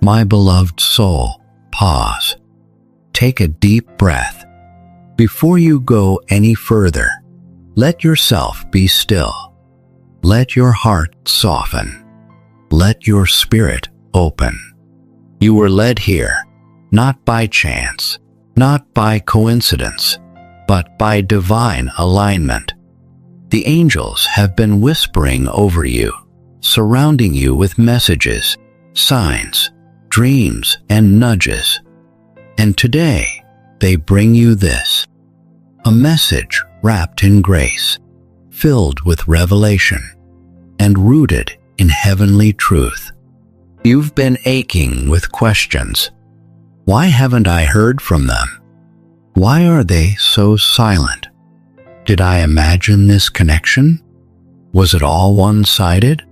My beloved soul, pause. Take a deep breath. Before you go any further, let yourself be still. Let your heart soften. Let your spirit open. You were led here, not by chance, not by coincidence, but by divine alignment. The angels have been whispering over you, surrounding you with messages, signs, dreams, and nudges. And today, they bring you this, a message wrapped in grace, filled with revelation, and rooted in heavenly truth. You've been aching with questions. Why haven't I heard from them? Why are they so silent? Did I imagine this connection? Was it all one-sided?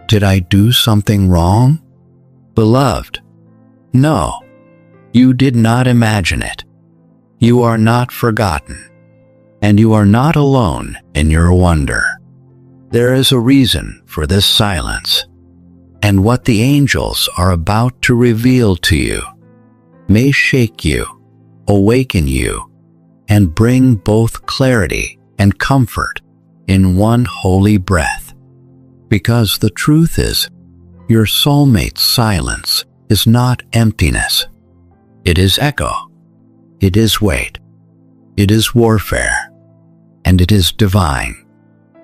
Did I do something wrong? Beloved, no, you did not imagine it. You are not forgotten, and you are not alone in your wonder. There is a reason for this silence, and what the angels are about to reveal to you may shake you, awaken you, and bring both clarity and comfort in one holy breath. Because the truth is, your soulmate's silence is not emptiness. It is echo. It is weight. It is warfare. And it is divine.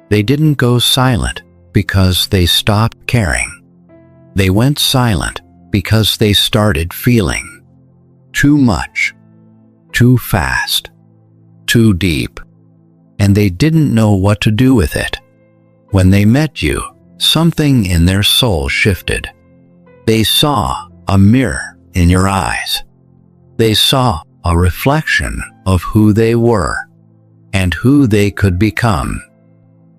They didn't go silent because they stopped caring. They went silent because they started feeling too much, too fast, too deep, and they didn't know what to do with it. When they met you, something in their soul shifted. They saw a mirror in your eyes. They saw a reflection of who they were and who they could become.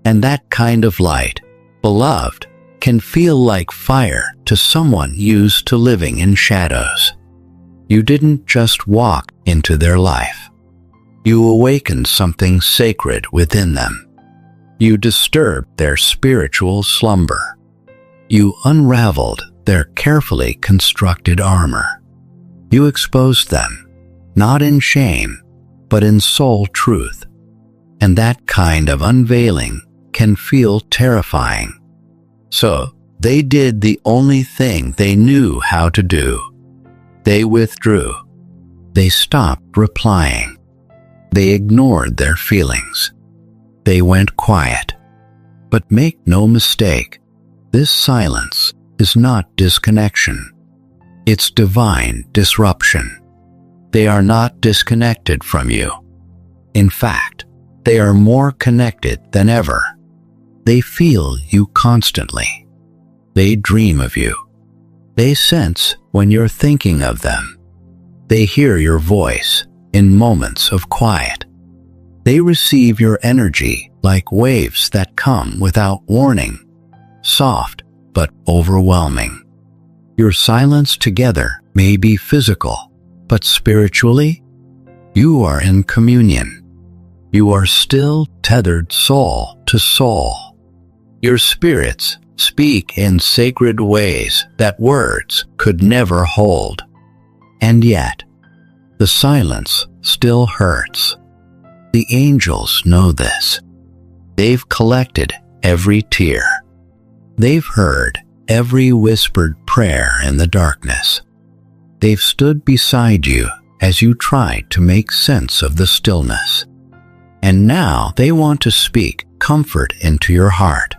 And that kind of light, beloved, can feel like fire to someone used to living in shadows. You didn't just walk into their life. You awakened something sacred within them. You disturbed their spiritual slumber. You unraveled their carefully constructed armor. You exposed them, not in shame, but in soul truth. And that kind of unveiling can feel terrifying. So they did the only thing they knew how to do. They withdrew. They stopped replying. They ignored their feelings. They went quiet. But make no mistake, this silence is not disconnection. It's divine disruption. They are not disconnected from you. In fact, they are more connected than ever. They feel you constantly. They dream of you. They sense when you're thinking of them. They hear your voice in moments of quiet. They receive your energy like waves that come without warning, soft but overwhelming. Your silence together may be physical, but spiritually, you are in communion. You are still tethered soul to soul. Your spirits speak in sacred ways that words could never hold. And yet, the silence still hurts. The angels know this. They've collected every tear. They've heard every whispered prayer in the darkness. They've stood beside you as you tried to make sense of the stillness. And now they want to speak comfort into your heart.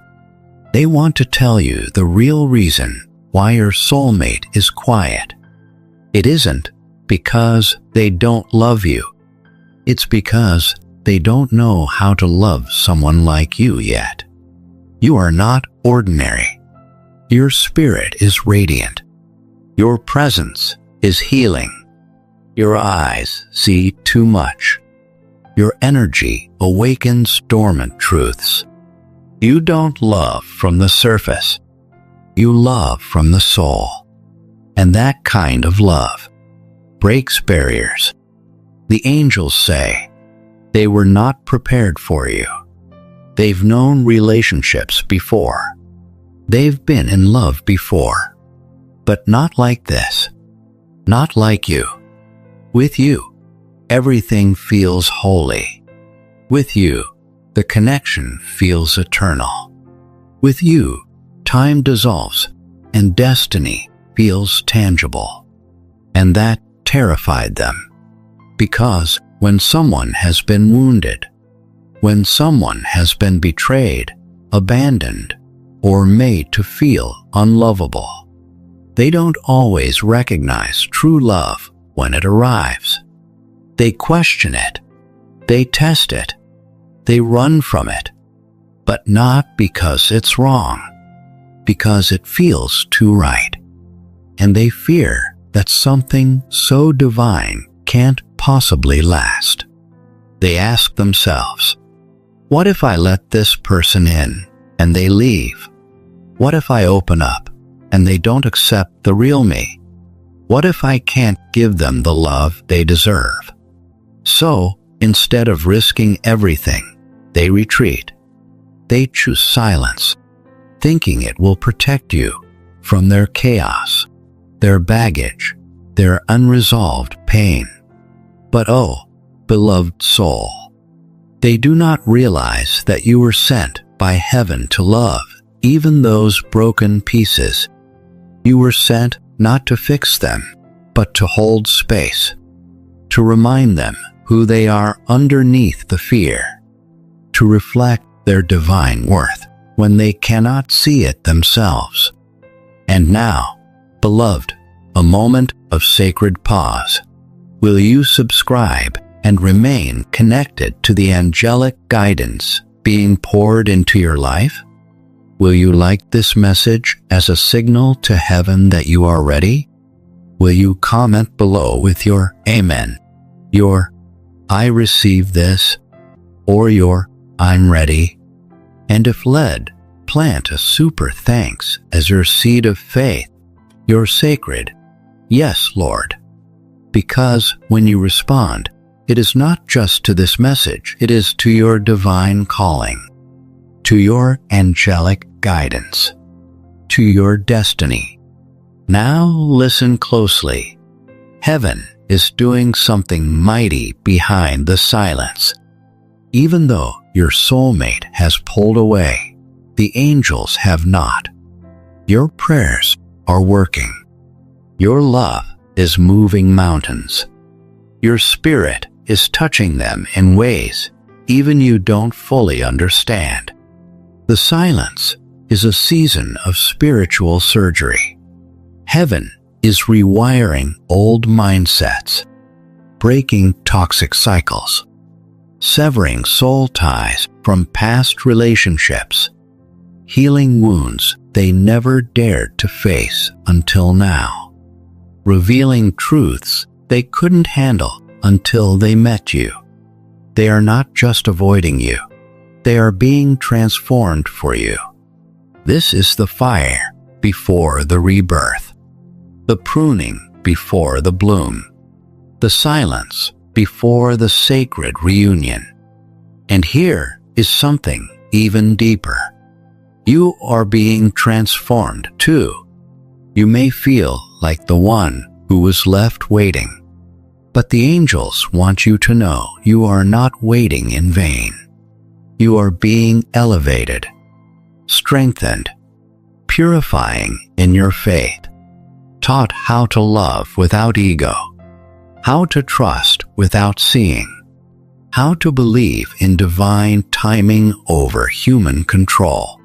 They want to tell you the real reason why your soulmate is quiet. It isn't because they don't love you. It's because they don't know how to love someone like you yet. You are not ordinary. Your spirit is radiant. Your presence is healing. Your eyes see too much. Your energy awakens dormant truths. You don't love from the surface. You love from the soul. And that kind of love breaks barriers. The angels say they were not prepared for you. They've known relationships before. They've been in love before. But not like this. Not like you. With you, everything feels holy. With you, the connection feels eternal. With you, time dissolves and destiny feels tangible. And that terrified them. Because when someone has been wounded, when someone has been betrayed, abandoned, or made to feel unlovable, they don't always recognize true love when it arrives. They question it. They test it. They run from it. But not because it's wrong, because it feels too right. And they fear that something so divine can't possibly last. They ask themselves, what if I let this person in and they leave? What if I open up and they don't accept the real me? What if I can't give them the love they deserve? So, instead of risking everything, they retreat. They choose silence, thinking it will protect you from their chaos, their baggage, their unresolved pain. But oh, beloved soul, they do not realize that you were sent by heaven to love even those broken pieces. You were sent not to fix them, but to hold space, to remind them who they are underneath the fear, to reflect their divine worth when they cannot see it themselves. And now, beloved, a moment of sacred pause. Will you subscribe and remain connected to the angelic guidance being poured into your life? Will you like this message as a signal to heaven that you are ready? Will you comment below with your Amen, your I receive this, or your I'm ready? And if led, plant a super thanks as your seed of faith, your sacred Yes, Lord. Because when you respond, it is not just to this message, it is to your divine calling, to your angelic guidance, to your destiny. Now listen closely. Heaven is doing something mighty behind the silence. Even though your soulmate has pulled away, the angels have not. Your prayers are working. Your love is moving mountains. Your spirit is touching them in ways even you don't fully understand. The silence is a season of spiritual surgery. Heaven is rewiring old mindsets, breaking toxic cycles, severing soul ties from past relationships, healing wounds they never dared to face until now, revealing truths they couldn't handle until they met you. They are not just avoiding you, they are being transformed for you. This is the fire before the rebirth, the pruning before the bloom, the silence before the sacred reunion. And here is something even deeper. You are being transformed too. You may feel like the one who was left waiting, but the angels want you to know you are not waiting in vain. You are being elevated, strengthened, purifying in your faith, taught how to love without ego, how to trust without seeing, how to believe in divine timing over human control.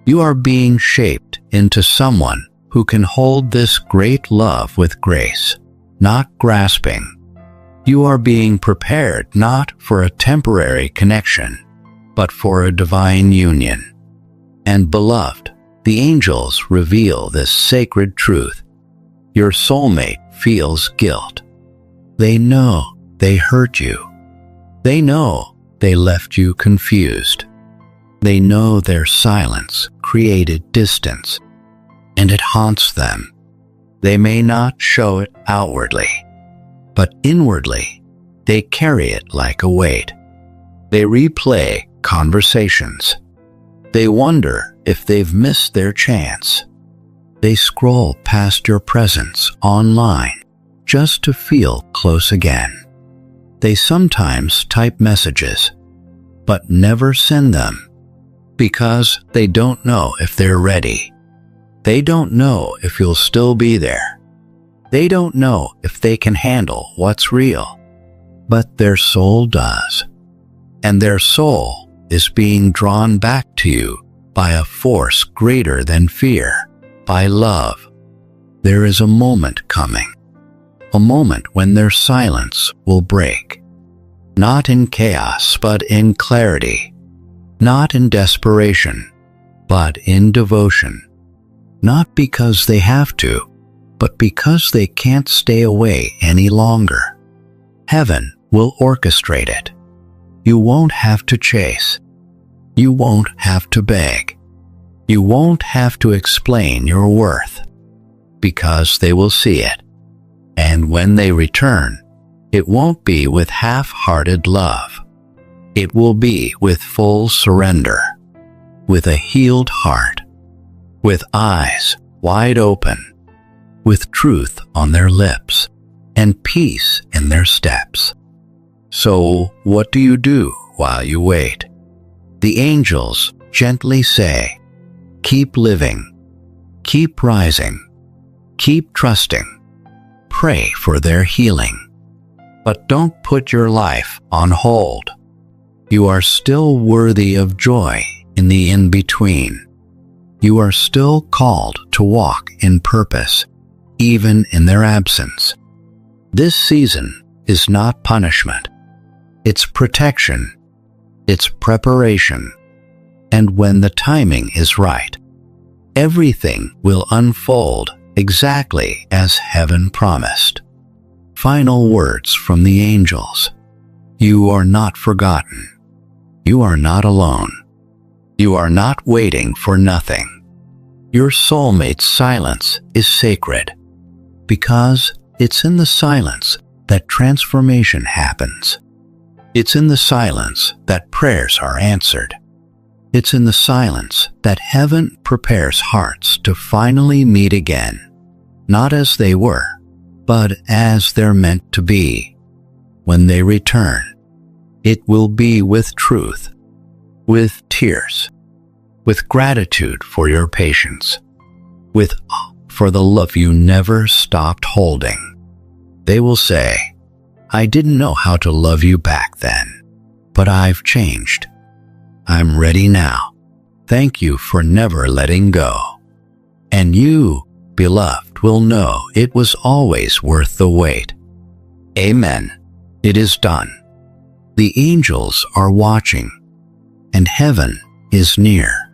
You are being shaped into someone who can hold this great love with grace, not grasping. You are being prepared not for a temporary connection, but for a divine union. And beloved, the angels reveal this sacred truth. Your soulmate feels guilt. They know they hurt you. They know they left you confused. They know their silence created distance, and it haunts them. They may not show it outwardly, but inwardly, they carry it like a weight. They replay conversations. They wonder if they've missed their chance. They scroll past your presence online just to feel close again. They sometimes type messages, but never send them because they don't know if they're ready. They don't know if you'll still be there. They don't know if they can handle what's real, but their soul does. And their soul is being drawn back to you by a force greater than fear, by love. There is a moment coming, a moment when their silence will break, not in chaos but in clarity, not in desperation but in devotion, not because they have to, but because they can't stay away any longer. Heaven will orchestrate it. You won't have to chase. You won't have to beg. You won't have to explain your worth, because they will see it. And when they return, it won't be with half-hearted love. It will be with full surrender, with a healed heart, with eyes wide open, with truth on their lips, and peace in their steps. So, what do you do while you wait? The angels gently say, keep living, keep rising, keep trusting, pray for their healing. But don't put your life on hold. You are still worthy of joy in the in-between. You are still called to walk in purpose, even in their absence. This season is not punishment. It's protection. It's preparation. And when the timing is right, everything will unfold exactly as heaven promised. Final words from the angels. You are not forgotten. You are not alone. You are not waiting for nothing. Your soulmate's silence is sacred, because it's in the silence that transformation happens. It's in the silence that prayers are answered. It's in the silence that heaven prepares hearts to finally meet again, not as they were, but as they're meant to be. When they return, it will be with truth, with tears, with gratitude for your patience, with awe for the love you never stopped holding. They will say, I didn't know how to love you back then, but I've changed. I'm ready now. Thank you for never letting go. And you, beloved, will know it was always worth the wait. Amen. It is done. The angels are watching, and heaven is near.